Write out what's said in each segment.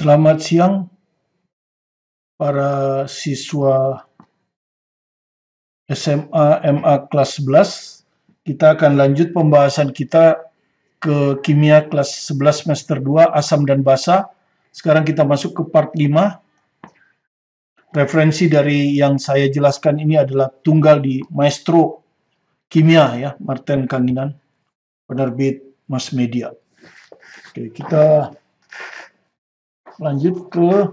Selamat siang para siswa SMA MA kelas 11. Kita akan lanjut pembahasan kita ke kimia kelas 11 semester 2 asam dan basa. Sekarang kita masuk ke part 5. Referensi dari yang saya jelaskan ini adalah tunggal di Maestro Kimia ya, Martin Kanginan, penerbit Mass Media. Oke, kita lanjut ke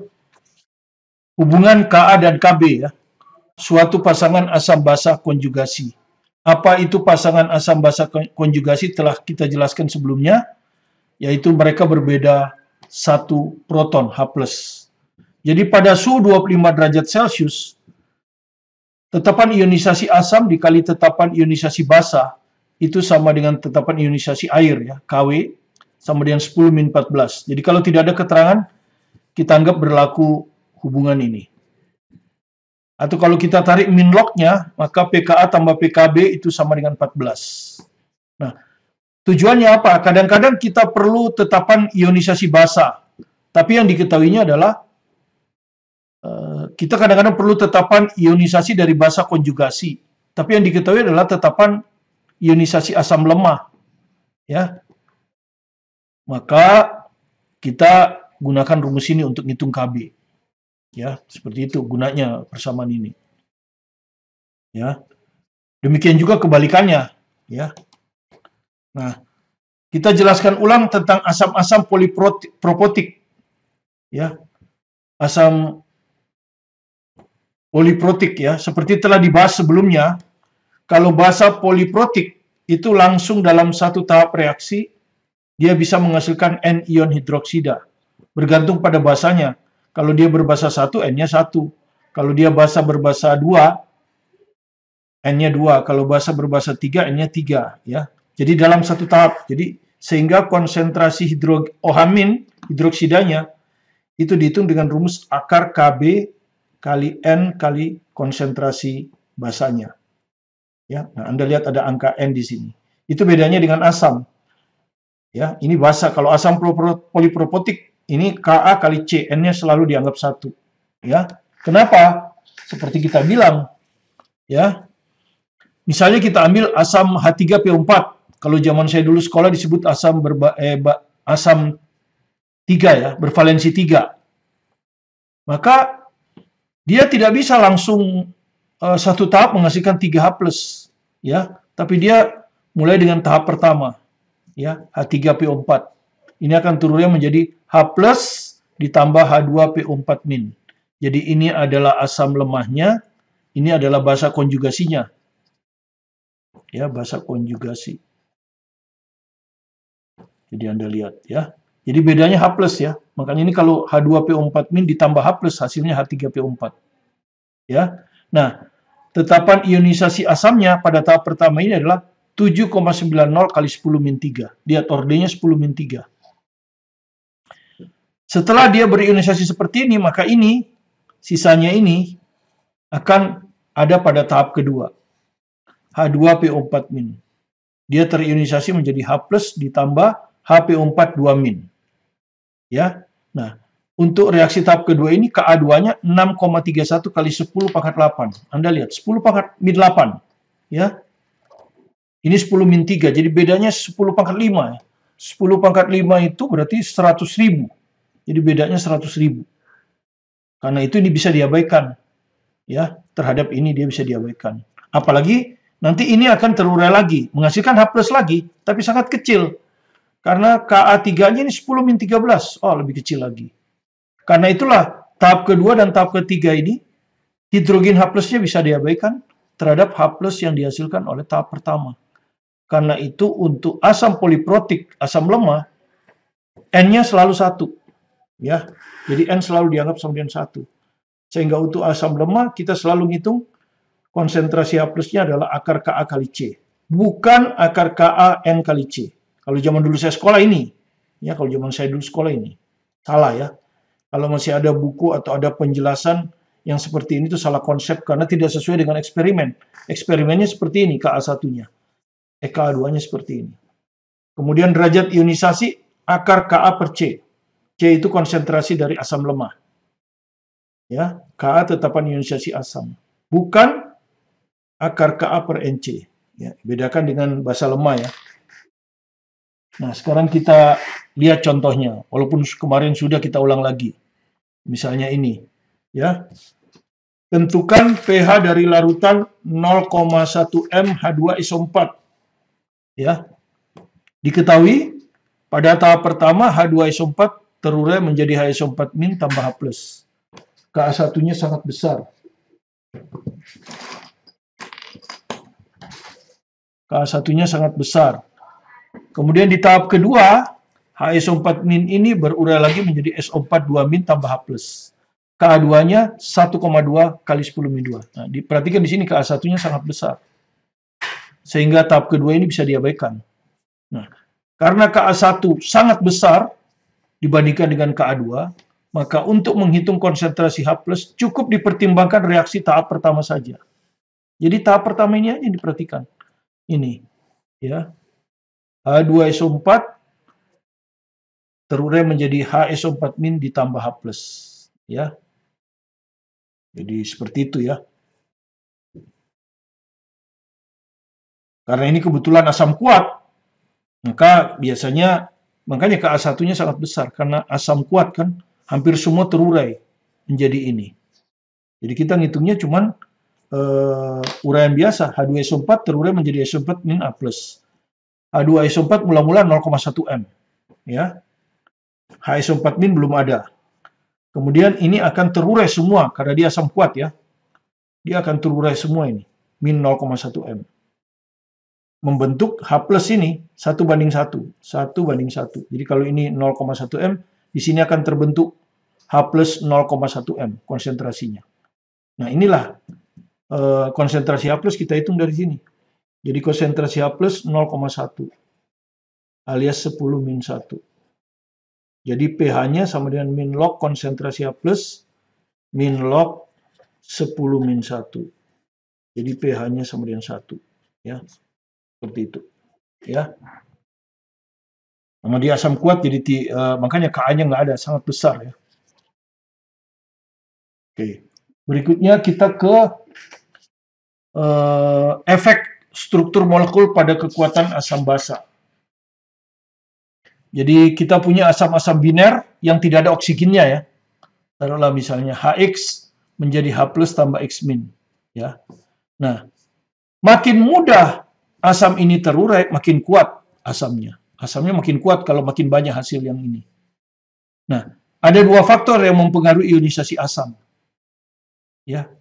hubungan Ka dan Kb ya. Suatu pasangan asam basa konjugasi. Apa itu pasangan asam basa konjugasi telah kita jelaskan sebelumnya, yaitu mereka berbeda satu proton H+. Jadi pada suhu 25 derajat Celcius, tetapan ionisasi asam dikali tetapan ionisasi basa itu sama dengan tetapan ionisasi air ya, Kw sama dengan 10-14. Jadi kalau tidak ada keterangan, kita anggap berlaku hubungan ini. Atau kalau kita tarik min lognya, maka pKa tambah pKb itu sama dengan 14. Nah, tujuannya apa? Kadang-kadang kita perlu tetapan ionisasi basa. Tapi yang diketahuinya adalah kita kadang-kadang perlu tetapan ionisasi dari basa konjugasi. Tapi yang diketahui adalah tetapan ionisasi asam lemah. Ya. Maka kita gunakan rumus ini untuk ngitung Kb. Ya, seperti itu gunanya persamaan ini. Ya. Demikian juga kebalikannya, ya. Nah, kita jelaskan ulang tentang asam-asam poliprotik. Ya. Asam poliprotik ya, seperti telah dibahas sebelumnya, kalau basa poliprotik itu langsung dalam satu tahap reaksi, dia bisa menghasilkan N-ion hidroksida. Bergantung pada basanya. Kalau dia berbasa 1, N-nya 1. Kalau dia basa berbasa 2, N-nya 2. Kalau basa berbasa 3, N-nya 3. Ya. Jadi dalam satu tahap. Jadi sehingga konsentrasi OH- hidroksidanya itu dihitung dengan rumus akar Kb kali N kali konsentrasi basanya. Ya. Nah, Anda lihat ada angka N di sini. Itu bedanya dengan asam. Ya, ini basa. Kalau asam poliprotik ini Ka kali C, N-nya selalu dianggap 1. Ya. Kenapa? Seperti kita bilang, ya. Misalnya kita ambil asam H3PO4. Kalau zaman saya dulu sekolah disebut asam asam 3 ya, bervalensi 3. Maka dia tidak bisa langsung satu tahap menghasilkan 3H+, ya. Tapi dia mulai dengan tahap pertama, ya, H3PO4. Ini akan turunnya menjadi H+ ditambah H2PO4-. Jadi ini adalah asam lemahnya, ini adalah basa konjugasinya. Ya, basa konjugasi. Jadi Anda lihat ya. Jadi bedanya H+ ya. Makanya ini kalau H2PO4- ditambah H+, hasilnya H3PO4. Ya. Nah, tetapan ionisasi asamnya pada tahap pertama ini adalah 7,90 kali 10-3. Lihat ordenya 10-3. Setelah dia berionisasi seperti ini, maka ini, sisanya ini, akan ada pada tahap kedua. H2PO4-. Dia terionisasi menjadi H+ ditambah HPO4 2-. Ya. Nah, untuk reaksi tahap kedua ini, Ka2-nya 6,31 kali 10⁻8. Anda lihat, 10⁻8. Ya. Ini 10-3, jadi bedanya 10⁵. 10⁵ itu berarti 100.000. Jadi bedanya 100.000. Karena itu ini bisa diabaikan. Ya, terhadap ini dia bisa diabaikan. Apalagi nanti ini akan terurai lagi, menghasilkan H+ lagi, tapi sangat kecil. Karena Ka3-nya ini 10-13. Oh, lebih kecil lagi. Karena itulah tahap kedua dan tahap ketiga ini hidrogen H+-nya bisa diabaikan terhadap H+ yang dihasilkan oleh tahap pertama. Karena itu untuk asam poliprotik, asam lemah, N-nya selalu 1. Ya, jadi N selalu dianggap sama dengan 1. Sehingga untuk asam lemah kita selalu ngitung konsentrasi H+-nya adalah akar Ka kali C. Bukan akar Ka N kali C. Kalau zaman dulu saya sekolah ini. Ya, kalau zaman saya dulu sekolah ini. Salah ya. Kalau masih ada buku atau ada penjelasan yang seperti ini itu salah konsep karena tidak sesuai dengan eksperimen. Eksperimennya seperti ini, Ka1-nya. Ka2-nya seperti ini. Kemudian derajat ionisasi akar Ka per C. C itu konsentrasi dari asam lemah. Ya, Ka tetapan ionisasi asam. Bukan akar Ka per Nc. Ya, bedakan dengan basa lemah ya. Nah, sekarang kita lihat contohnya. Walaupun kemarin sudah kita ulang lagi. Misalnya ini, ya. Tentukan pH dari larutan 0,1 m H2SO4. Ya. Diketahui pada tahap pertama H2SO4 terurai menjadi HSO4- tambah H+. Ka1-nya sangat besar. Ka1-nya sangat besar. Kemudian di tahap kedua, HSO4- ini berurai lagi menjadi SO4 2- tambah H+. Ka2-nya 1,2 kali 10-2. Nah, diperhatikan di sini Ka1-nya sangat besar. Sehingga tahap kedua ini bisa diabaikan. Nah, karena Ka1 sangat besar dibandingkan dengan Ka2, maka untuk menghitung konsentrasi H+, cukup dipertimbangkan reaksi tahap pertama saja. Jadi tahap pertama ini aja diperhatikan. Ini, ya. H2SO4 terurai menjadi HSO4- ditambah H+, ya. Jadi seperti itu ya. Karena ini kebetulan asam kuat, maka biasanya makanya Ka1-nya sangat besar karena asam kuat kan hampir semua terurai menjadi ini. Jadi kita ngitungnya cuman uraian biasa, H2SO4 terurai menjadi SO4- A+. H2SO4 mula-mula 0,1 m, ya. HSO4- belum ada. Kemudian ini akan terurai semua karena dia asam kuat ya. Dia akan terurai semua ini, min 0,1 m. Membentuk H+ ini 1:1. 1:1. Jadi kalau ini 0,1 m, di sini akan terbentuk H+ 0,1 m konsentrasinya. Nah, inilah konsentrasi H+ kita hitung dari sini. Jadi konsentrasi H+ 0,1 alias 10-1. Jadi pH-nya sama dengan min log konsentrasi H+ min log 10-1. Jadi pH-nya sama dengan 1. Ya, seperti itu. Ya. Sama dia asam kuat, jadi makanya Ka-nya nggak ada, sangat besar ya. Oke. Berikutnya kita ke efek struktur molekul pada kekuatan asam basa. Jadi kita punya asam-asam biner yang tidak ada oksigennya ya. Taruhlah misalnya HX menjadi H+ tambah X-. Ya. Nah, makin mudah asam ini terurai, makin kuat asamnya. Asamnya makin kuat kalau makin banyak hasil yang ini. Nah, ada dua faktor yang mempengaruhi ionisasi asam. Ya.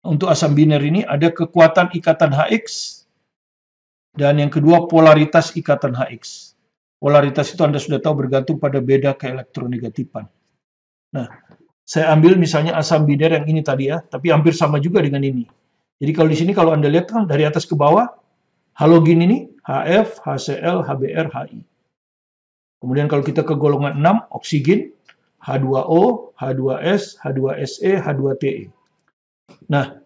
Untuk asam biner ini ada kekuatan ikatan HX dan yang kedua polaritas ikatan HX. Polaritas itu Anda sudah tahu bergantung pada beda keelektronegatifan. Nah, saya ambil misalnya asam biner yang ini tadi ya, tapi hampir sama juga dengan ini. Jadi kalau di sini kalau Anda lihat kan dari atas ke bawah, halogen ini HF, HCl, HBr, HI. Kemudian kalau kita ke golongan 6, oksigen, H2O, H2S, H2Se, H2Te. Nah,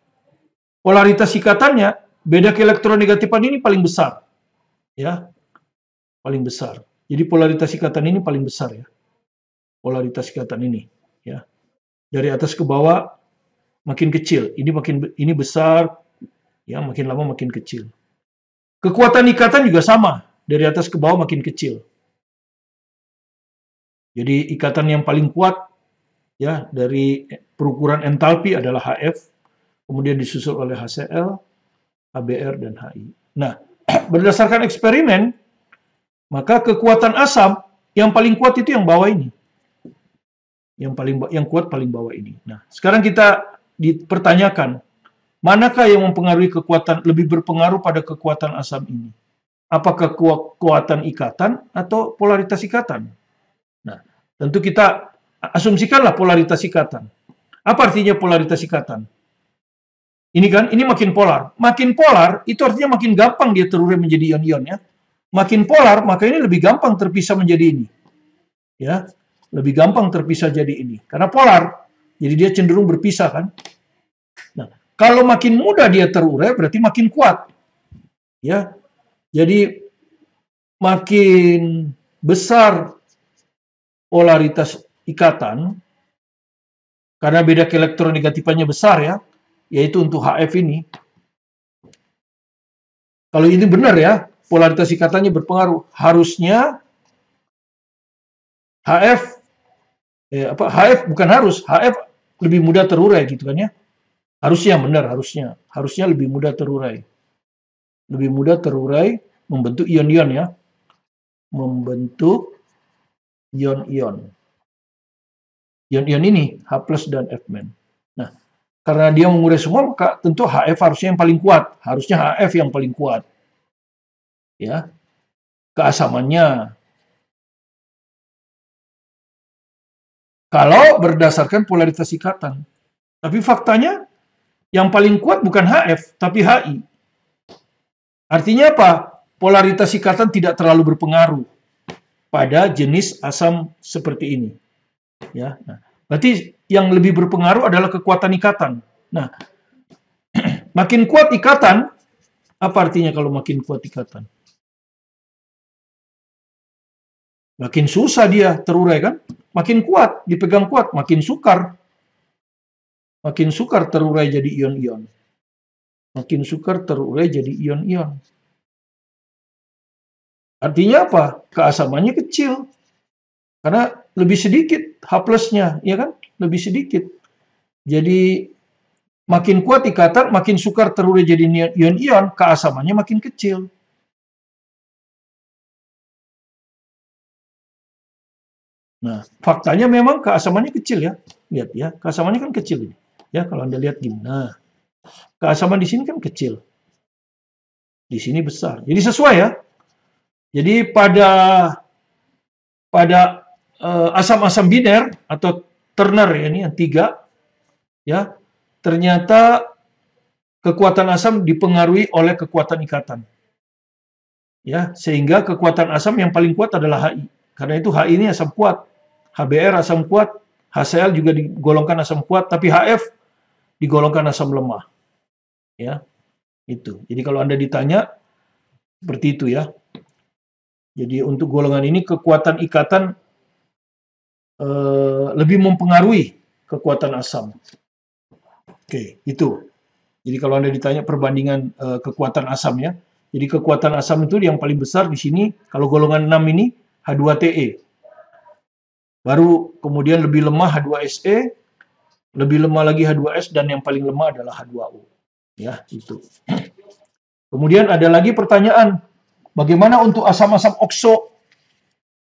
polaritas ikatannya, beda keelektronegatifan ini paling besar. Ya, paling besar. Jadi polaritas ikatan ini paling besar ya. Polaritas ikatan ini, ya. Dari atas ke bawah makin kecil. Ini besar, ya, makin lama makin kecil. Kekuatan ikatan juga sama, dari atas ke bawah makin kecil. Jadi ikatan yang paling kuat ya dari perukuran entalpi adalah HF, kemudian disusul oleh HCl, HBr dan HI. Nah, berdasarkan eksperimen, maka kekuatan asam yang paling kuat itu yang bawah ini. Yang kuat paling bawah ini. Nah, sekarang kita dipertanyakan, manakah yang mempengaruhi kekuatan, lebih berpengaruh pada kekuatan asam ini? Apakah kekuatan ikatan atau polaritas ikatan? Nah, tentu kita asumsikanlah polaritas ikatan. Apa artinya polaritas ikatan? Ini kan, ini makin polar. Makin polar, itu artinya makin gampang dia terurai menjadi ion-ion ya. Makin polar, maka ini lebih gampang terpisah menjadi ini. Ya, lebih gampang terpisah jadi ini. Karena polar, jadi dia cenderung berpisah kan. Nah, kalau makin mudah dia terurai, berarti makin kuat. Ya, jadi makin besar polaritas ikatan, karena beda keelektronegatifannya besar ya, yaitu untuk HF ini. Kalau ini benar ya, polaritas ikatannya berpengaruh. Harusnya HF, HF bukan harus, HF lebih mudah terurai gitu kan ya. Harusnya benar, harusnya lebih mudah terurai. Lebih mudah terurai, membentuk ion-ion ya. Membentuk ion-ion. Ion-ion ini, H+ dan F-. Nah, karena dia mengurai semua, maka tentu HF harusnya yang paling kuat. Harusnya HF yang paling kuat. Ya. Keasamannya. Kalau berdasarkan polaritas ikatan. Tapi faktanya, yang paling kuat bukan HF, tapi HI. Artinya apa? Polaritas ikatan tidak terlalu berpengaruh pada jenis asam seperti ini. Ya, nah, berarti yang lebih berpengaruh adalah kekuatan ikatan. Nah, makin kuat ikatan, apa artinya kalau makin kuat ikatan? Makin susah dia terurai kan? Makin kuat, dipegang kuat, makin sukar. Makin sukar terurai jadi ion-ion. Makin sukar terurai jadi ion-ion. Artinya apa? Keasamannya kecil. Karena lebih sedikit H+-nya, ya kan? Lebih sedikit. Jadi makin kuat ikatan, makin sukar terurai jadi ion-ion, keasamannya makin kecil. Nah, faktanya memang keasamannya kecil ya. Lihat ya, keasamannya kan kecil ini. Ya, kalau Anda lihat gini. Nah, keasaman di sini kan kecil. Di sini besar. Jadi sesuai ya. Jadi pada asam-asam biner atau terner ya, ini yang 3 ya, ternyata kekuatan asam dipengaruhi oleh kekuatan ikatan. Ya, sehingga kekuatan asam yang paling kuat adalah HI. Karena itu HI ini asam kuat. HBr asam kuat, HCl juga digolongkan asam kuat, tapi HF digolongkan asam lemah. Ya, itu. Jadi kalau Anda ditanya seperti itu ya. Jadi untuk golongan ini kekuatan ikatan lebih mempengaruhi kekuatan asam. Oke, itu. Jadi kalau Anda ditanya perbandingan kekuatan asam ya. Jadi kekuatan asam itu yang paling besar di sini, kalau golongan 6 ini H2Te. Baru kemudian lebih lemah H2Se, lebih lemah lagi H2S, dan yang paling lemah adalah H2O. Ya, itu. Kemudian ada lagi pertanyaan, bagaimana untuk asam-asam okso?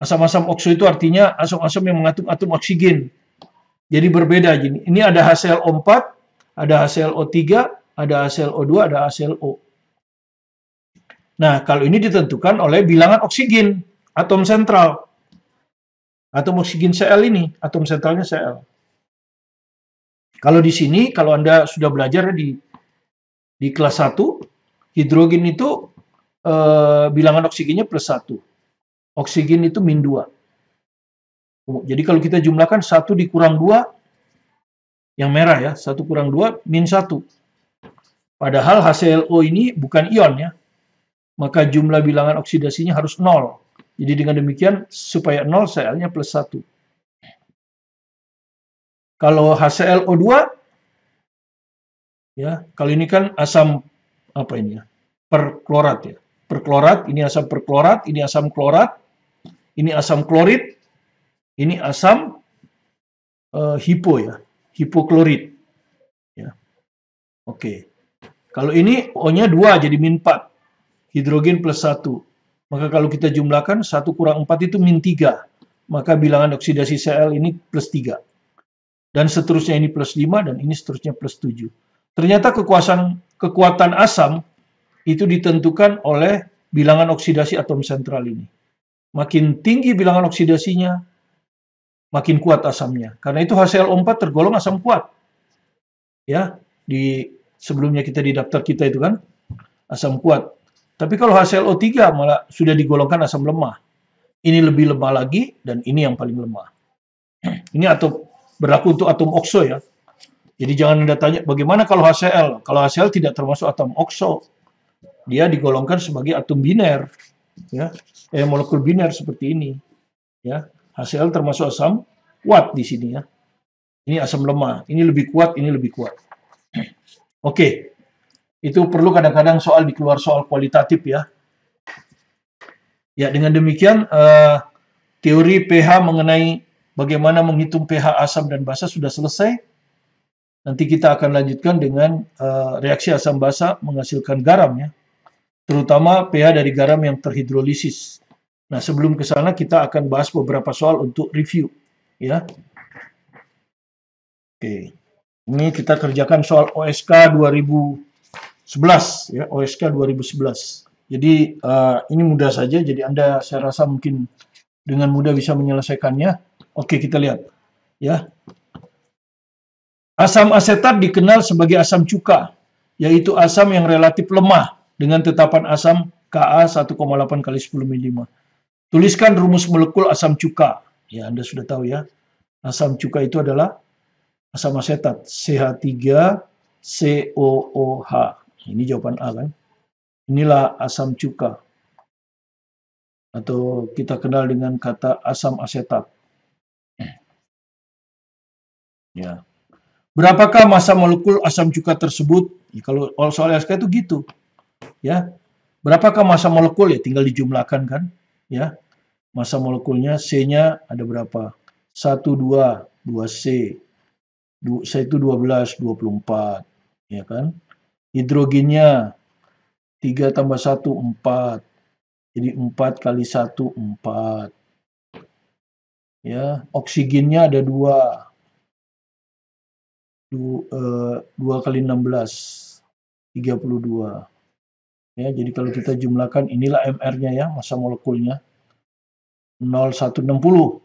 Asam-asam okso itu artinya asam-asam yang mengandung atom oksigen. Jadi berbeda. Ini ada HClO4, ada HClO3, ada HClO2, ada HClO. Nah, kalau ini ditentukan oleh bilangan oksigen, atom sentral. Atom oksigen Cl ini, atom sentralnya Cl. Kalau di sini, kalau Anda sudah belajar di kelas 1, hidrogen itu bilangan oksigennya +1. Oksigen itu -2. Jadi kalau kita jumlahkan 1 dikurang 2, yang merah ya, 1 kurang 2, -1. Padahal HClO ini bukan ion ya, maka jumlah bilangan oksidasinya harus 0. Jadi dengan demikian, supaya 0, Cl-nya +1. Kalau HClO2, ya, kalau ini kan asam, apa ini ya, perklorat ya. Perklorat, ini asam perklorat, ini asam klorat, ini asam klorid, ini asam hipo ya, hipoklorid. Ya. Oke. Kalau ini O-nya 2, jadi -4. Hidrogen +1. Maka kalau kita jumlahkan 1 kurang 4 itu -3. Maka bilangan oksidasi Cl ini +3. Dan seterusnya ini +5 dan ini seterusnya +7. Ternyata kekuatan asam itu ditentukan oleh bilangan oksidasi atom sentral ini. Makin tinggi bilangan oksidasinya, makin kuat asamnya. Karena itu HClO4 tergolong asam kuat. Ya, sebelumnya kita di daftar kita itu kan asam kuat. Tapi kalau HClO3 malah sudah digolongkan asam lemah. Ini lebih lemah lagi, dan ini yang paling lemah. Ini berlaku untuk atom okso ya. Jadi jangan Anda tanya, bagaimana kalau HCl? Kalau HCl tidak termasuk atom okso. Dia digolongkan sebagai atom biner. Ya, molekul biner seperti ini. Ya, HCl termasuk asam kuat di sini ya. Ini asam lemah, ini lebih kuat, ini lebih kuat. Oke, itu perlu kadang-kadang soal dikeluar soal kualitatif ya. Ya, dengan demikian teori pH mengenai bagaimana menghitung pH asam dan basa sudah selesai. Nanti kita akan lanjutkan dengan reaksi asam basa menghasilkan garam ya. Terutama pH dari garam yang terhidrolisis. Nah, sebelum ke sana kita akan bahas beberapa soal untuk review ya. Oke. Ini kita kerjakan soal OSK 2011 ya, OSK 2011. Jadi ini mudah saja, jadi Anda saya rasa mungkin dengan mudah bisa menyelesaikannya. Oke, kita lihat ya. Asam asetat dikenal sebagai asam cuka, yaitu asam yang relatif lemah dengan tetapan asam Ka 1,8 kali 10 ml. Tuliskan rumus molekul asam cuka. Ya, Anda sudah tahu ya. Asam cuka itu adalah asam asetat, CH3COOH. Ini jawaban A kan. Inilah asam cuka. Atau kita kenal dengan kata asam asetat. Ya. Berapakah massa molekul asam cuka tersebut? Ya, kalau soal SK itu gitu. Ya. Berapakah massa molekul? Ya tinggal dijumlahkan kan. Ya. Massa molekulnya C-nya ada berapa? 1, 2, 2C. C itu 12, 24. Ya kan? Hidrogennya 3 tambah 1, 4. Jadi 4 kali 1, 4. Ya, oksigennya ada 2. 2 kali 16, 32. Ya, jadi kalau kita jumlahkan inilah MR-nya ya, massa molekulnya. 0,160.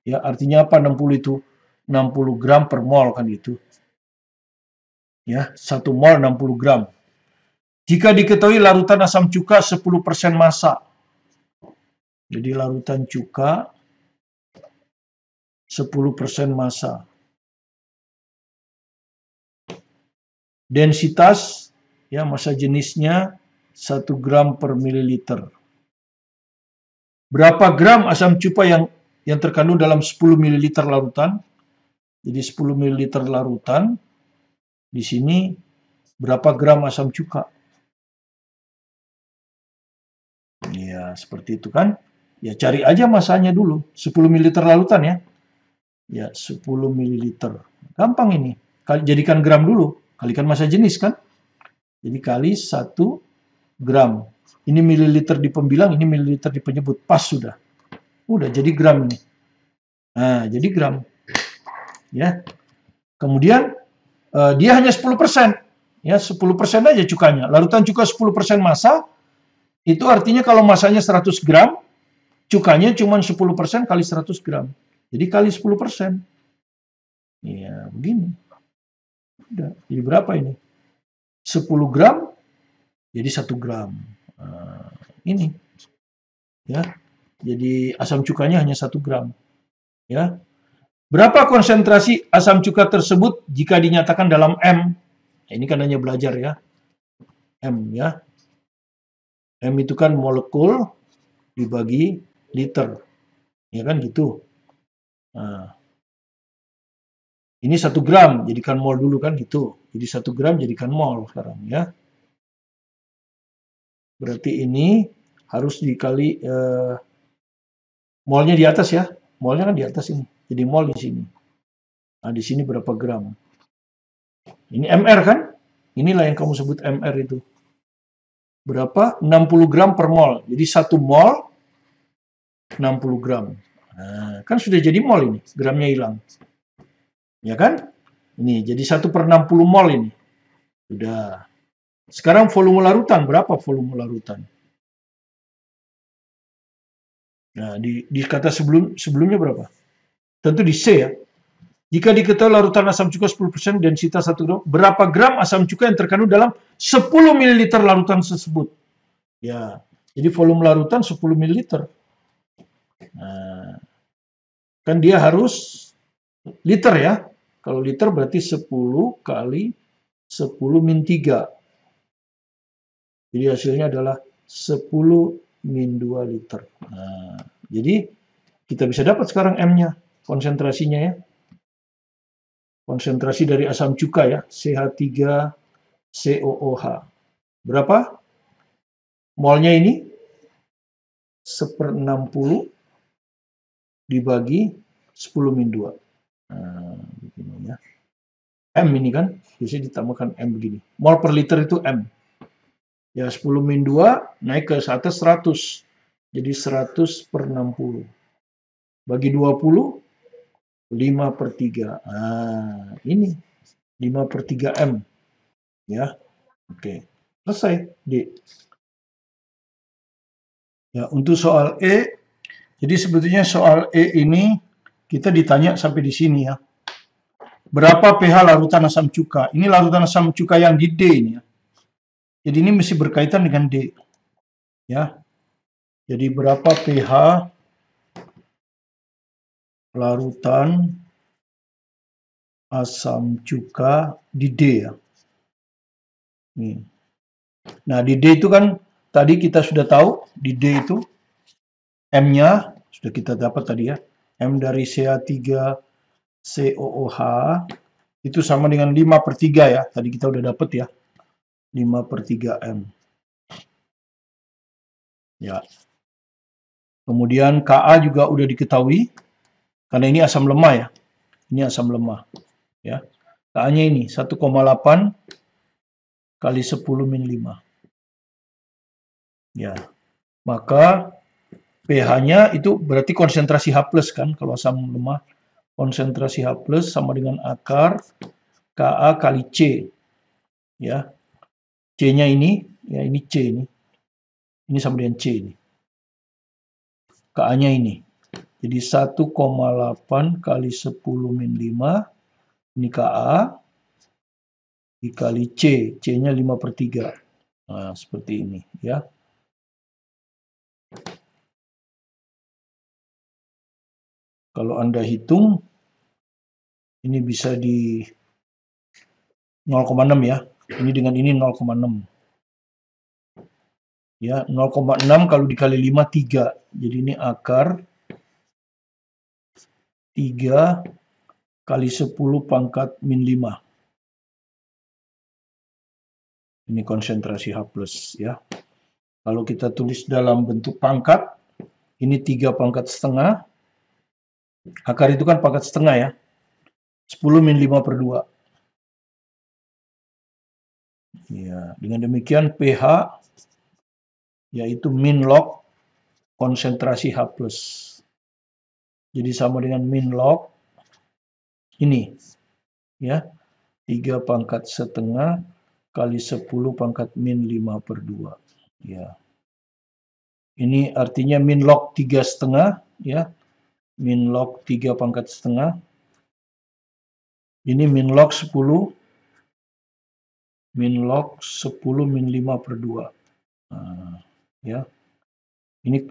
Ya, artinya apa 60 itu? 60 gram per mol kan itu. Ya, 1 mol 60 gram. Jika diketahui larutan asam cuka 10% massa. Jadi larutan cuka 10% massa. Densitas ya massa jenisnya 1 gram per mililiter. Berapa gram asam cuka yang terkandung dalam 10 ml larutan? Jadi 10 ml larutan di sini berapa gram asam cuka? Ya, seperti itu kan? Ya, cari aja masanya dulu. 10 ml larutan ya. Ya, 10 ml. Gampang ini. Jadikan gram dulu. Kalikan massa jenis kan? Jadi kali 1 gram. Ini mililiter di pembilang, ini mililiter di penyebut. Pas sudah. Udah jadi gram ini. Nah, jadi gram. Ya. Kemudian dia hanya 10%. Ya, 10% aja cukanya. Larutan cuka 10% massa, itu artinya kalau massanya 100 gram, cukanya cuma 10% kali 100 gram. Jadi kali 10%. Ya, begini. Udah, jadi berapa ini? 10 gram, jadi 1 gram. Nah, ini. Ya, jadi asam cukanya hanya 1 gram. Ya. Berapa konsentrasi asam cuka tersebut jika dinyatakan dalam M? Nah, ini kan hanya belajar ya. M ya. M itu kan molekul dibagi liter. Ya kan gitu. Nah, ini 1 gram, jadikan mol dulu kan gitu. Jadi 1 gram jadikan mol sekarang ya. Berarti ini harus dikali molnya di atas ya. Molnya kan di atas ini. Jadi mol di sini. Nah, di sini berapa gram? Ini MR kan? Inilah yang kamu sebut MR itu. Berapa? 60 gram per mol. Jadi 1 mol 60 gram. Nah, kan sudah jadi mol ini. Gramnya hilang. Ya kan? Ini jadi 1/60 mol ini. Sudah. Sekarang volume larutan. Berapa volume larutan? Nah, di kata sebelumnya berapa? Tentu di C ya. Jika diketahui larutan asam cuka 10% densitas 1 gram, berapa gram asam cuka yang terkandung dalam 10 ml larutan tersebut? Ya, jadi volume larutan 10 ml. Nah, kan dia harus liter ya. Kalau liter berarti 10 kali 10 min 3. Jadi hasilnya adalah 10 min 2 liter. Nah, jadi kita bisa dapat sekarang M-nya. konsentrasinya ya. Konsentrasi dari asam cuka ya, CH3COOH. Berapa? Molnya ini 1/60 dibagi 10-2. Nah, begini ya. M ini kan, biasanya ditambahkan M begini. Mol per liter itu M. Ya, 10-2 naik ke atas 100. Jadi 100/60. Bagi 20, 5/3. Nah, ini 5/3 M. Ya, oke. Selesai, D. Ya, untuk soal E, jadi sebetulnya soal E ini kita ditanya sampai di sini ya. Berapa pH larutan asam cuka? Ini larutan asam cuka yang di D ini ya. Jadi ini mesti berkaitan dengan D. Ya. Jadi berapa pH larutan asam cuka di D ya. Nih. Nah, di D itu kan tadi kita sudah tahu, di D itu M-nya sudah kita dapat tadi ya. M dari CH3COOH itu sama dengan 5/3 ya. Tadi kita udah dapat ya. 5/3 M. Ya. Kemudian Ka juga udah diketahui karena ini asam lemah ya. Ini asam lemah ya. Ka-nya ini 1,8 kali 10-5. Ya. Maka pH-nya itu berarti konsentrasi H+ kan kalau asam lemah. Konsentrasi H+ sama dengan akar Ka kali C. Ya. C-nya ini, ya ini C ini. Ini sama dengan C ini. Ka-nya ini. Jadi 1,8 kali 10-5 ini Ka dikali C. C-nya 5/3. Nah, seperti ini ya. Kalau Anda hitung ini bisa di 0,6 ya. Ini dengan ini 0,6. Ya, 0,6 kalau dikali 5, 3. Jadi ini akar 3 kali 10⁻⁵. Ini konsentrasi H+ ya. Kalau kita tulis dalam bentuk pangkat, ini 3/5. Akar itu kan pangkat setengah ya. 10-5/2. Ya, dengan demikian pH yaitu min log konsentrasi H+. Jadi sama dengan min log ini ya. 3/5 kali 10⁻⁵. Ya. Ini artinya min log 3,5 ya. Min log 3/5. Ini min log 10 min 5/2. Nah, ya. Ini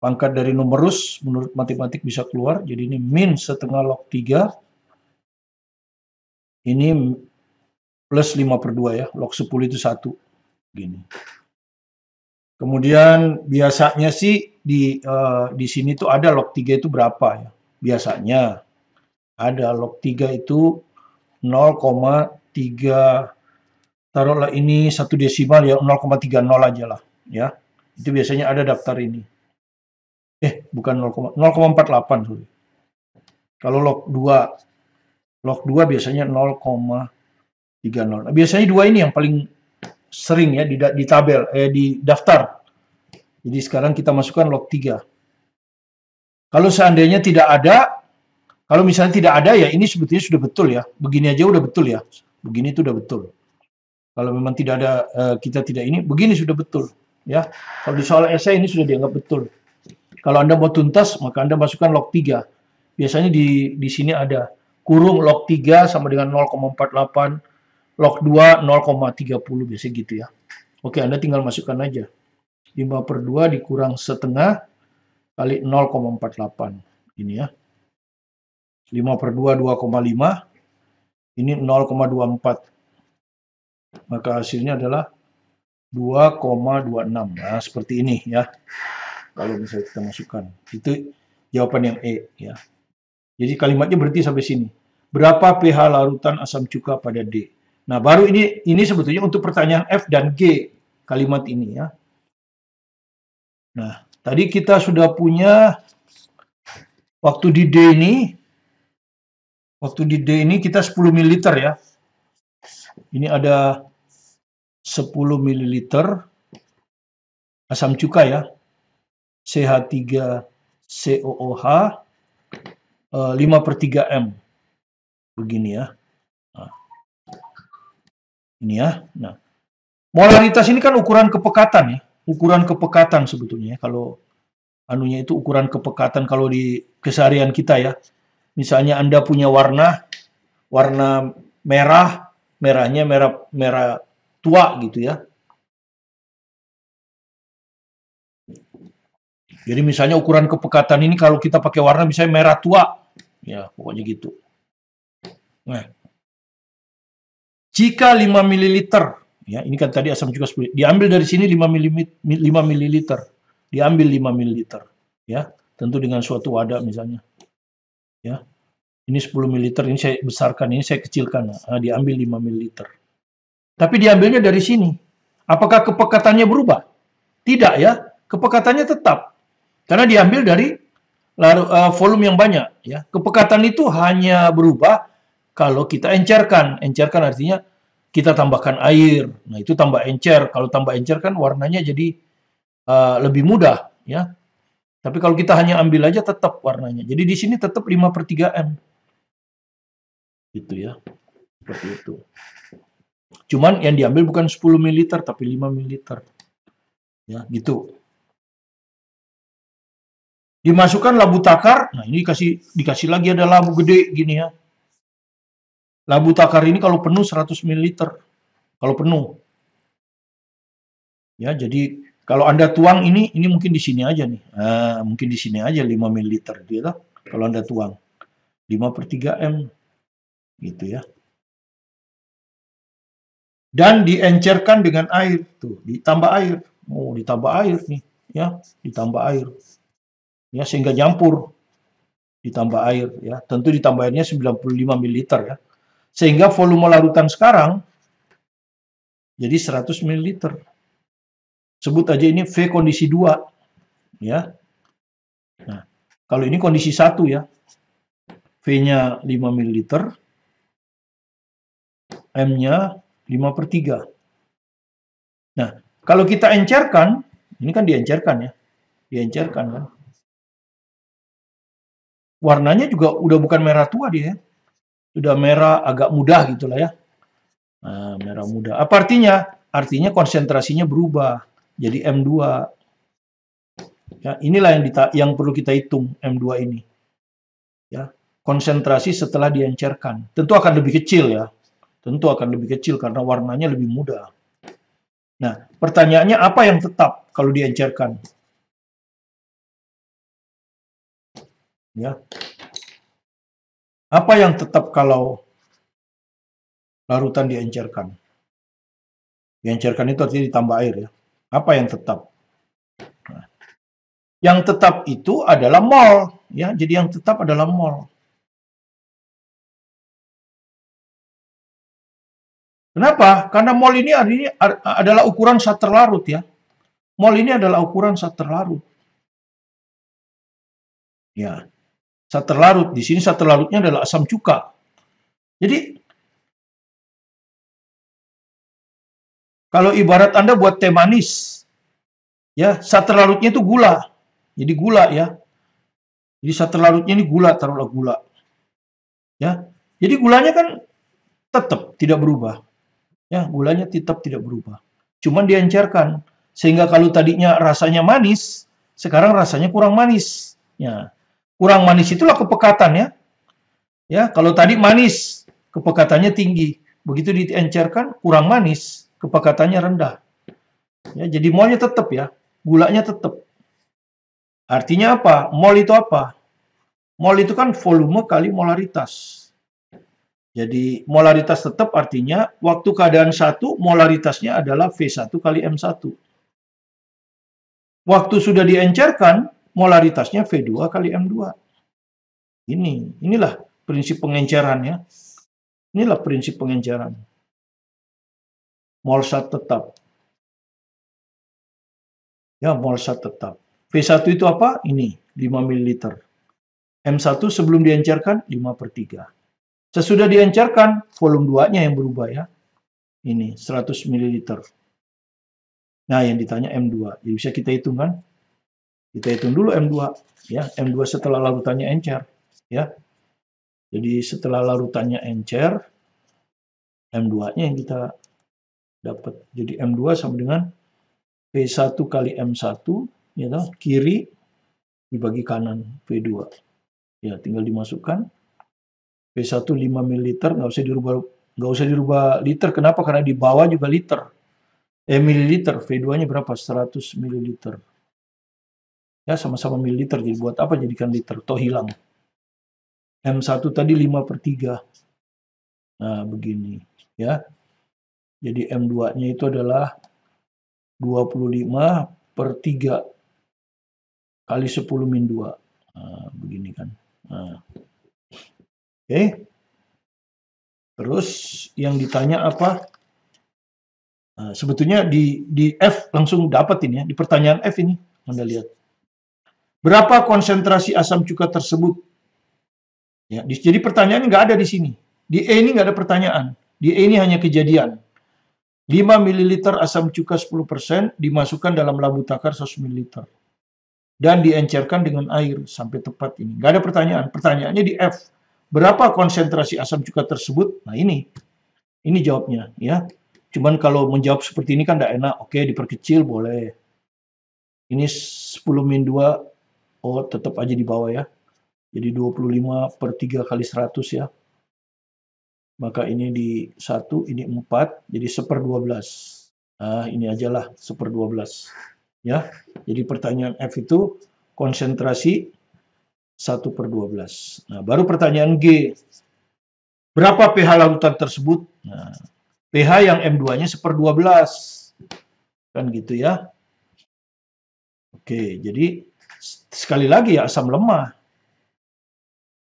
pangkat dari numerus menurut matematik bisa keluar. Jadi ini min setengah log 3. Ini plus 5/2 ya. Log 10 itu 1. Gini. Kemudian biasanya sih di sini tuh ada log 3 itu berapa ya? Biasanya ada log 3 itu 0,3, taruhlah ini 1 desimal ya, 0,30 aja lah ya. Itu biasanya ada daftar ini. Bukan 0,48 sorry. Kalau log 2 biasanya 0,30. Biasanya 2 ini yang paling sering ya di tabel, di daftar. Jadi sekarang kita masukkan log 3. Kalau seandainya tidak ada, kalau misalnya tidak ada ya ini sebetulnya sudah betul ya. Begini aja udah betul ya. Begini itu udah betul. Kalau memang tidak ada, kita tidak ini, begini sudah betul ya. Kalau di soal esai ini sudah dianggap betul. Kalau Anda mau tuntas, maka Anda masukkan log 3. Biasanya di sini ada kurung log 3 sama dengan 0,48, log 2 0,30 biasanya gitu ya. Oke, Anda tinggal masukkan aja. 5/2 dikurang setengah kali 0,48. Ini ya. 5/2 2,5. Ini 0,24. Maka hasilnya adalah 2,26. Nah, seperti ini ya. Kalau misalnya kita masukkan. Itu jawaban yang E ya. Jadi kalimatnya berhenti sampai sini. Berapa pH larutan asam cuka pada D? Nah, baru ini sebetulnya untuk pertanyaan F dan G kalimat ini ya. Nah, tadi kita sudah punya waktu di D ini kita 10 ml ya. Ini ada 10 ml asam cuka ya. CH3COOH 5/3 M. Begini ya. Nah, ini ya. Nah, molaritas ini kan ukuran kepekatan ya. Ukuran kepekatan sebetulnya ya. Kalau anunya itu ukuran kepekatan kalau di keseharian kita ya. Misalnya Anda punya warna merah, merahnya merah tua gitu ya. Jadi misalnya ukuran kepekatan ini kalau kita pakai warna misalnya merah tua, ya pokoknya gitu. Nah, jika 5 ml, ya ini kan tadi asam cuka 10, diambil dari sini 5 ml, diambil 5 ml, ya tentu dengan suatu wadah misalnya, ya ini 10 ml, ini saya besarkan, ini saya kecilkan, nah, diambil 5 ml. Tapi diambilnya dari sini, apakah kepekatannya berubah? Tidak ya, kepekatannya tetap. Karena diambil dari volume yang banyak. Ya. Kepekatan itu hanya berubah kalau kita encerkan. Encerkan artinya kita tambahkan air. Nah itu tambah encer. Kalau tambah encer kan warnanya jadi lebih mudah. Ya. Tapi kalau kita hanya ambil aja tetap warnanya. Jadi di sini tetap 5/3 M. Gitu ya. Seperti itu. Cuman yang diambil bukan 10 ml tapi 5 ml. Ya, gitu. Dimasukkan labu takar, nah ini dikasih lagi ada labu gede gini ya. Labu takar ini kalau penuh 100 ml, kalau penuh. Ya, jadi kalau Anda tuang ini mungkin di sini aja nih. Nah, mungkin di sini aja 5 ml gitu. Kalau Anda tuang 5/3 M gitu ya. Dan diencerkan dengan air tuh, ditambah air. Oh, ditambah air nih, ya, ditambah air. Ya, sehingga nyampur. Ditambah air ya. Tentu ditambah airnya 95 ml ya. Sehingga volume larutan sekarang jadi 100 ml. Sebut aja ini V kondisi 2 ya. Nah, kalau ini kondisi 1 ya. V-nya 5 ml, M-nya 5/3. Nah, kalau kita encerkan, ini kan diencerkan ya. Diencerkan kan. Warnanya juga udah bukan merah tua dia ya. Sudah merah agak mudah gitulah ya. Nah, merah muda. Apa artinya? Artinya konsentrasinya berubah jadi M2. Ya, inilah yang perlu kita hitung M2 ini. Ya, konsentrasi setelah diencerkan. Tentu akan lebih kecil ya. Tentu akan lebih kecil karena warnanya lebih muda. Nah, pertanyaannya apa yang tetap kalau diencerkan? Ya. Apa yang tetap kalau larutan diencerkan? Diencerkan itu artinya ditambah air ya. Apa yang tetap? Nah, yang tetap itu adalah mol ya. Jadi yang tetap adalah mol. Kenapa? Karena mol ini adalah ukuran zat terlarut ya. Mol ini adalah ukuran zat terlarut. Ya. Zat terlarut. Di sini zat terlarutnya adalah asam cuka. Jadi kalau ibarat Anda buat teh manis, ya, zat terlarutnya itu gula. Jadi gula ya. Jadi zat terlarutnya ini gula, taruhlah gula. Ya. Jadi gulanya kan tetap tidak berubah. Ya, gulanya tetap tidak berubah. Cuman diencerkan. Sehingga kalau tadinya rasanya manis, sekarang rasanya kurang manis. Ya. Kurang manis itulah kepekatan ya. Ya, kalau tadi manis, kepekatannya tinggi. Begitu diencerkan, kurang manis, kepekatannya rendah. Ya, jadi molnya tetap ya. Gulanya tetap. Artinya apa? Mol itu apa? Mol itu kan volume kali molaritas. Jadi molaritas tetap artinya waktu keadaan 1 molaritasnya adalah V1 kali M1. Waktu sudah diencerkan molaritasnya V2 kali M2. Inilah prinsip pengenceran ya. Inilah prinsip pengenceran. Molsat tetap. Ya, molsat tetap. V1 itu apa? Ini, 5 ml. M1 sebelum diencerkan 5/3. Sesudah diencerkan, volume 2-nya yang berubah ya. Ini 100 ml. Nah, yang ditanya M2. Jadi bisa kita hitung kan? Kita hitung dulu M2 ya. M2 setelah larutannya encer ya. Jadi setelah larutannya encer, M2-nya yang kita dapat. Jadi M2 sama dengan V1 kali M1 ya toh, kiri dibagi kanan V2. Ya, tinggal dimasukkan. V1 5 ml, nggak usah dirubah liter. Kenapa? Karena di bawah juga liter. Mililiter. V2-nya berapa? 100 ml. Ya, sama-sama mililiter. Jadi buat apa jadikan liter? Toh hilang. M1 tadi 5/3. Nah, begini ya. Jadi M2-nya itu adalah 25/3 kali 10 min 2. Nah, begini kan. Nah. Oke. Terus yang ditanya apa? Nah, sebetulnya di F langsung dapatin ya. Di pertanyaan F ini, Anda lihat. Berapa konsentrasi asam cuka tersebut? Ya, jadi pertanyaan nggak ada di sini. Di E ini nggak ada pertanyaan. Di E ini hanya kejadian. 5 ml asam cuka 10% dimasukkan dalam labu takar 100 ml. Dan diencerkan dengan air sampai tepat ini. Nggak ada pertanyaan. Pertanyaannya di F. Berapa konsentrasi asam cuka tersebut? Nah ini jawabnya ya. Cuman kalau menjawab seperti ini kan nggak enak. Oke, diperkecil boleh. Ini 10 min 2. Oh, tetap aja di bawah ya. Jadi 25/3 kali 100 ya. Maka ini di 1, ini 4, jadi 1/12. Nah, ini ajalah 1/12. Ya. Jadi pertanyaan F itu konsentrasi 1/12. Nah, baru pertanyaan G. Berapa pH larutan tersebut? Nah, pH yang M2-nya 1/12. Kan gitu ya. Oke, jadi sekali lagi ya asam lemah.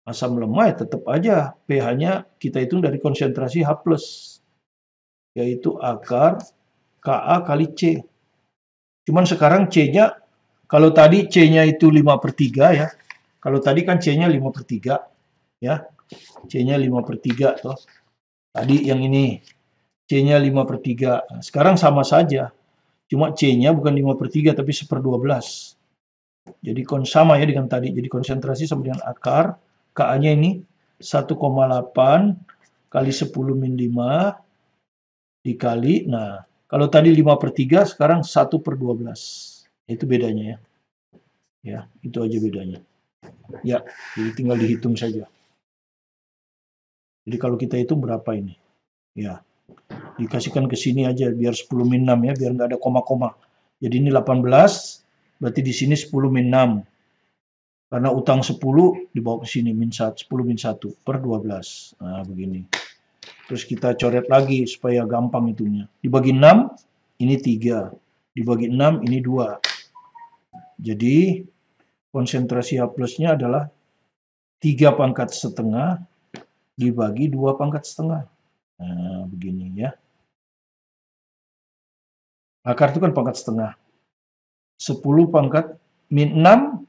Asam lemah ya tetap aja pH-nya kita hitung dari konsentrasi H+, yaitu akar Ka kali C. Cuman sekarang C-nya, kalau tadi C-nya itu 5/3 ya, kalau tadi kan C-nya 5/3 ya, C-nya 5/3 toh. Tadi yang ini C-nya 5/3. Nah, sekarang sama saja, cuma C-nya bukan 5/3 tapi 1/12. Jadi sama ya dengan tadi, jadi konsentrasi sama dengan akar, Ka-nya ini 1,8 kali 10 min 5 dikali, nah kalau tadi 5/3 sekarang 1/12. Itu bedanya ya. Ya, itu aja bedanya. Ya, jadi tinggal dihitung saja. Jadi kalau kita hitung berapa ini? Ya, dikasihkan ke sini aja biar 10 min 6 ya, biar nggak ada koma-koma. Jadi ini 18, berarti di sini 10 min 6. Karena utang 10 dibawa ke sini min 1, 10 min 1/12. Nah, begini. Terus kita coret lagi supaya gampang hitungnya. Dibagi 6, ini 3. Dibagi 6, ini 2. Jadi konsentrasi H+-nya adalah 3/4 dibagi 2/4. Nah, begini ya. Akar itu kan 1/4. 10 pangkat min 6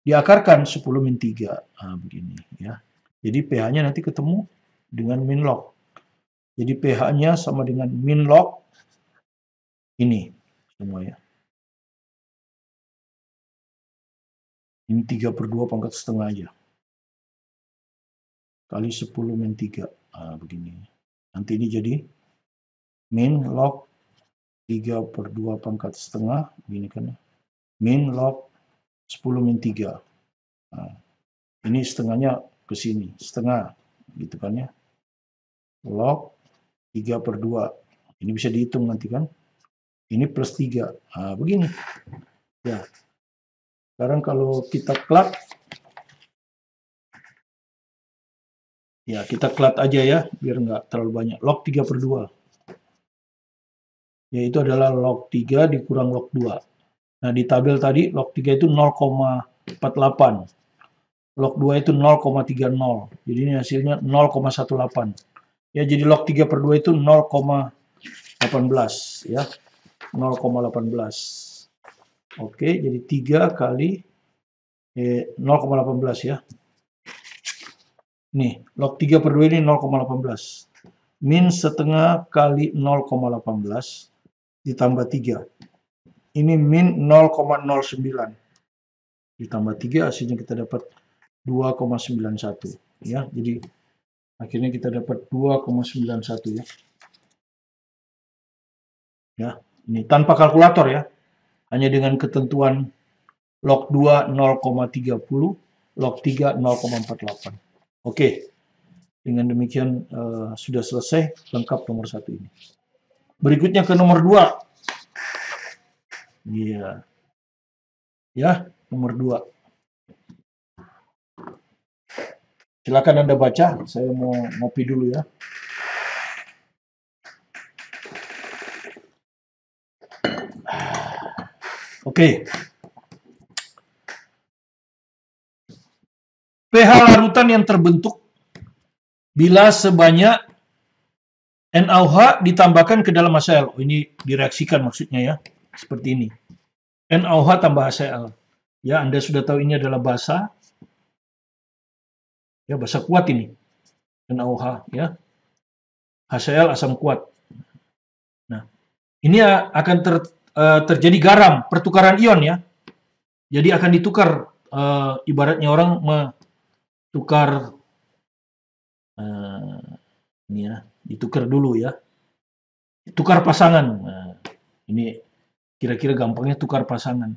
diakarkan 10 min 3. Nah, begini ya. Jadi pH-nya nanti ketemu dengan min log. Jadi pH-nya sama dengan min log ini semua ya. Ini 3/2 aja. Kali 10 min 3. Nah, begini. Nanti ini jadi min log 3/2, begini kan ya. Min log 10 min 3. Nah, ini setengahnya ke sini, setengah gitu kan ya. Log 3/2. Ini bisa dihitung nanti kan. Ini plus 3. Nah, begini. Ya. Sekarang kalau kita clat, ya kita clat aja ya, biar nggak terlalu banyak. Log 3/2. Yaitu adalah log 3 dikurang log 2. Nah, di tabel tadi log 3 itu 0,48. Log 2 itu 0,30. Jadi ini hasilnya 0,18. Ya, jadi log 3 per 2 itu 0,18 ya. 0,18. Oke, jadi 3 kali 0,18 ya. Nih, log 3 per 2 ini 0,18. Min setengah kali 0,18 ditambah 3. Ini min 0,09. Ditambah 3 hasilnya kita dapat 2,91 ya. Jadi akhirnya kita dapat 2,91 ya. Ya, ini tanpa kalkulator ya. Hanya dengan ketentuan log 2 0,30, log 3 0,48. Oke. Dengan demikian sudah selesai lengkap nomor 1 ini. Berikutnya ke nomor 2. Iya. Ya, nomor 2. Silakan Anda baca, saya mau ngopi dulu ya. Oke. pH larutan yang terbentuk bila sebanyak NaOH ditambahkan ke dalam HCl. Oh, ini direaksikan maksudnya ya. Seperti ini. NaOH tambah HCl. Ya, Anda sudah tahu ini adalah basa. Ya, basa kuat ini. NaOH ya. HCl asam kuat. Nah, ini akan terjadi garam, pertukaran ion ya. Jadi akan ditukar, ibaratnya orang tukar ini ya, ditukar dulu ya, tukar pasangan. Nah, ini kira-kira gampangnya tukar pasangan.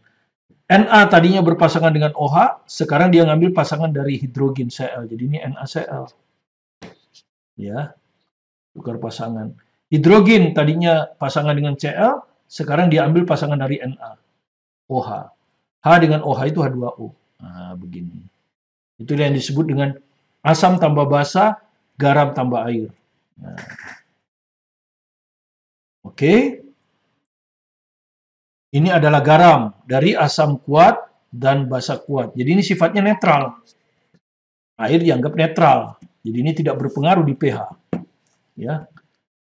Na tadinya berpasangan dengan OH, sekarang dia ngambil pasangan dari hidrogen Cl, jadi ini NaCl ya, tukar pasangan. Hidrogen tadinya pasangan dengan Cl, sekarang dia ambil pasangan dari Na, OH. H dengan OH itu H2O. Nah, begini. Itu yang disebut dengan asam tambah basa, garam tambah air. Nah. Oke. Ini adalah garam dari asam kuat dan basa kuat. Jadi ini sifatnya netral. Air dianggap netral. Jadi ini tidak berpengaruh di pH. Ya.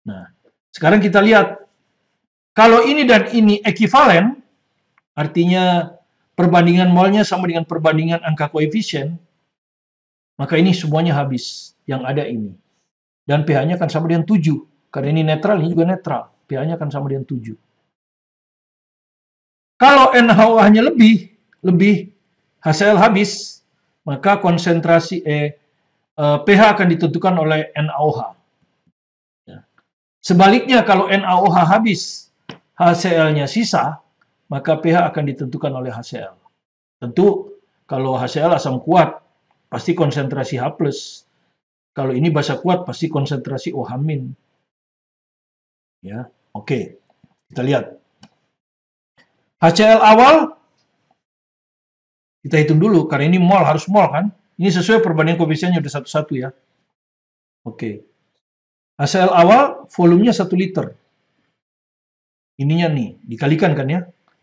Nah, sekarang kita lihat. Kalau ini dan ini ekivalen, artinya perbandingan molnya sama dengan perbandingan angka koefisien, maka ini semuanya habis yang ada ini. Dan pH-nya akan sama dengan 7. Karena ini netral, ini juga netral. pH-nya akan sama dengan 7. Kalau NaOH-nya lebih HCl habis, maka konsentrasi pH akan ditentukan oleh NaOH. Ya. Sebaliknya kalau NaOH habis, HCl-nya sisa, maka pH akan ditentukan oleh HCl. Tentu kalau HCl asam kuat, pasti konsentrasi H+. Kalau ini basa kuat, pasti konsentrasi OH-. Ya, oke. Kita lihat. HCl awal, kita hitung dulu, karena ini mol, harus mol kan? Ini sesuai perbandingan koefisiennya udah 1:1 ya. Oke. HCl awal, volumenya 1 liter. Ininya nih, dikalikan kan ya?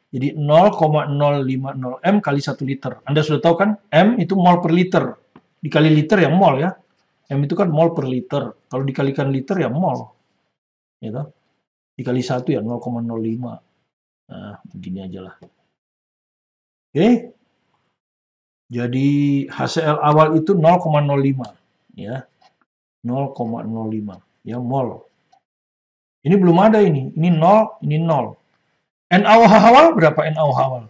Jadi 0,050 M kali 1 liter. Anda sudah tahu kan? M itu mol per liter. Dikali liter ya mol ya. M itu kan mol per liter. Kalau dikalikan liter ya mol. Ya, dikali 1 ya 0,05. Nah, begini aja lah. Oke. Jadi HCl awal itu 0,05 ya. 0,05 ya mol. Ini belum ada ini. Ini 0, ini 0. NaOH awal berapa NaOH awal?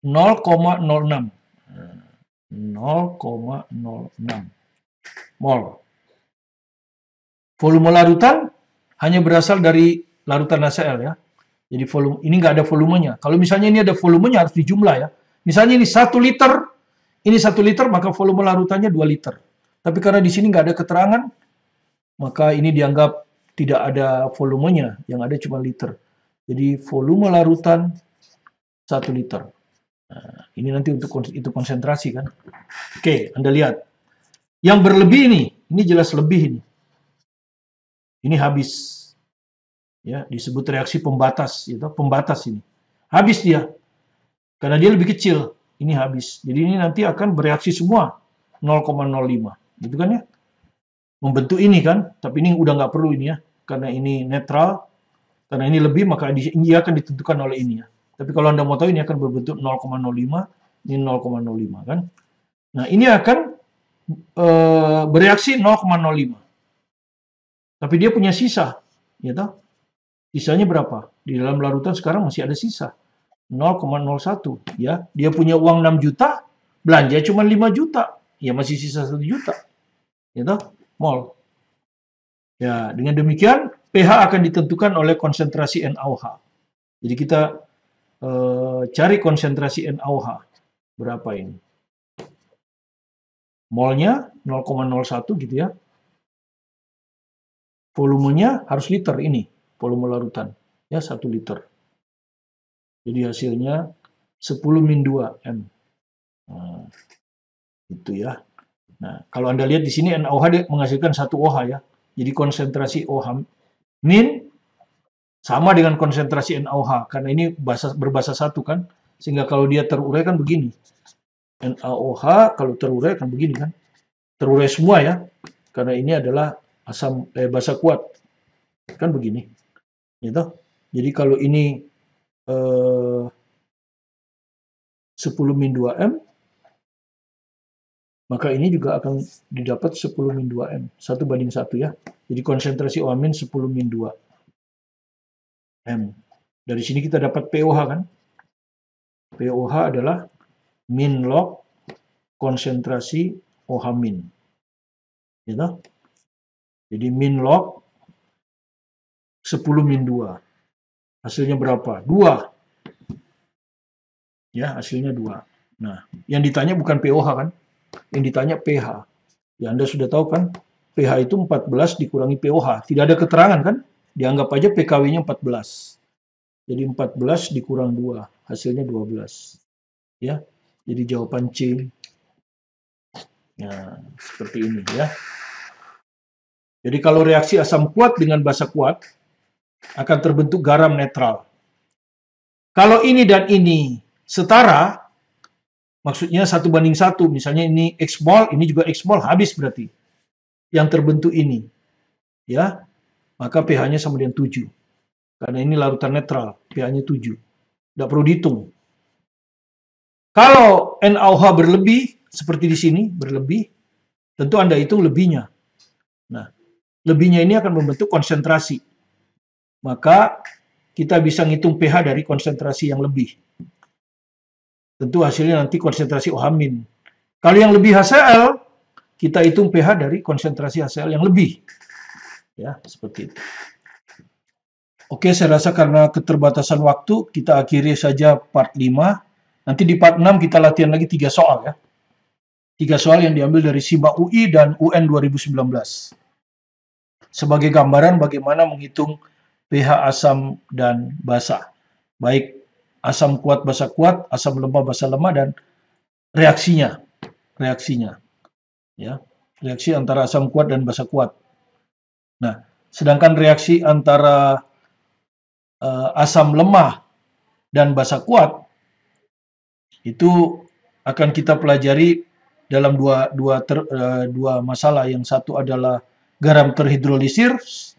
0,06. 0,06 mol. Volume larutan hanya berasal dari larutan HCl ya. Jadi volume ini nggak ada volumenya. Kalau misalnya ini ada volumenya harus dijumlah ya. Misalnya ini 1 liter, ini 1 liter maka volume larutannya 2 liter. Tapi karena di sini nggak ada keterangan, maka ini dianggap tidak ada volumenya, yang ada cuma liter. Jadi volume larutan 1 liter. Nah, ini nanti untuk itu konsentrasi kan. Oke, Anda lihat. Yang berlebih ini jelas lebih ini. Ini habis. Ya, disebut reaksi pembatas, gitu, pembatas ini. Habis dia. Karena dia lebih kecil, ini habis. Jadi ini nanti akan bereaksi semua 0,05. Gitu kan ya? Membentuk ini kan, tapi ini udah nggak perlu ini ya. Karena ini netral, karena ini lebih, maka dia akan ditentukan oleh ini ya. Tapi kalau Anda mau tahu, ini akan berbentuk 0,05, ini 0,05 kan. Nah, ini akan bereaksi 0,05. Tapi dia punya sisa, ya toh? Sisanya berapa? Di dalam larutan sekarang masih ada sisa. 0,01 ya. Dia punya uang 6 juta, belanja cuma 5 juta. Ya masih sisa 1 juta. Ya toh? Mol. Ya, dengan demikian pH akan ditentukan oleh konsentrasi NaOH. Jadi kita cari konsentrasi NaOH. Berapa ini? Molnya 0,01 gitu ya. Volumenya harus liter ini, volume larutan. Ya, 1 liter. Jadi hasilnya 10 min 2 M. Nah, itu ya. Nah, kalau Anda lihat di sini NaOH dia menghasilkan 1 OH ya. Jadi konsentrasi OH min sama dengan konsentrasi NaOH. Karena ini berbasa satu kan. Sehingga kalau dia terurai kan begini. NaOH kalau terurai kan begini kan. Terurai semua ya. Karena ini adalah asam basa kuat. Kan begini. Gitu. Jadi kalau ini 10 min 2M, maka ini juga akan didapat 10 min 2M. 1:1 ya. Jadi konsentrasi OH min 10 min 2M. Dari sini kita dapat POH kan. POH adalah min log konsentrasi OH min. Gitu. Jadi min log 10 min 2. Hasilnya berapa? 2. Ya, hasilnya 2. Nah, yang ditanya bukan POH kan. Yang ditanya pH. Ya, Anda sudah tahu kan, pH itu 14 dikurangi POH. Tidak ada keterangan kan? Dianggap aja PKW-nya 14. Jadi 14 dikurang 2. Hasilnya 12. Ya, jadi jawaban C. Nah, seperti ini ya. Jadi kalau reaksi asam kuat dengan basa kuat, akan terbentuk garam netral. Kalau ini dan ini setara, maksudnya 1:1, misalnya ini X mol, ini juga X mol, habis berarti. Yang terbentuk ini. Ya, maka pH-nya sama dengan 7. Karena ini larutan netral, pH-nya 7. Tidak perlu dihitung. Kalau NaOH berlebih, seperti di sini, berlebih, tentu Anda hitung lebihnya. Nah, lebihnya ini akan membentuk konsentrasi. Maka kita bisa ngitung pH dari konsentrasi yang lebih. Tentu hasilnya nanti konsentrasi OH min. Kalau yang lebih HCl, kita hitung pH dari konsentrasi HCl yang lebih. Ya, seperti itu. Oke, saya rasa karena keterbatasan waktu, kita akhiri saja part 5. Nanti di part 6 kita latihan lagi 3 soal ya. 3 soal yang diambil dari SIMA UI dan UN 2019. Sebagai gambaran bagaimana menghitung pH asam dan basa. Baik asam kuat basa kuat, asam lemah basa lemah, dan reaksinya. Ya, reaksi antara asam kuat dan basa kuat. Nah, sedangkan reaksi antara asam lemah dan basa kuat itu akan kita pelajari dalam dua masalah. Yang satu adalah garam terhidrolisis,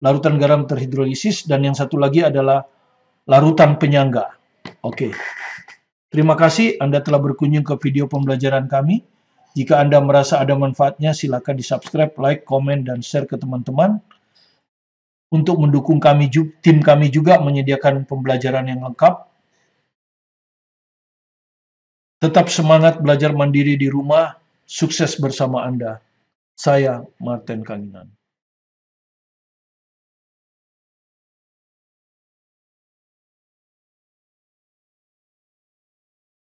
larutan garam terhidrolisis, dan yang satu lagi adalah larutan penyangga. Oke. Terima kasih Anda telah berkunjung ke video pembelajaran kami. Jika Anda merasa ada manfaatnya, silakan di-subscribe, like, komen, dan share ke teman-teman. Untuk mendukung kami, tim kami juga menyediakan pembelajaran yang lengkap. Tetap semangat belajar mandiri di rumah. Sukses bersama Anda. Saya Martin Kanginan.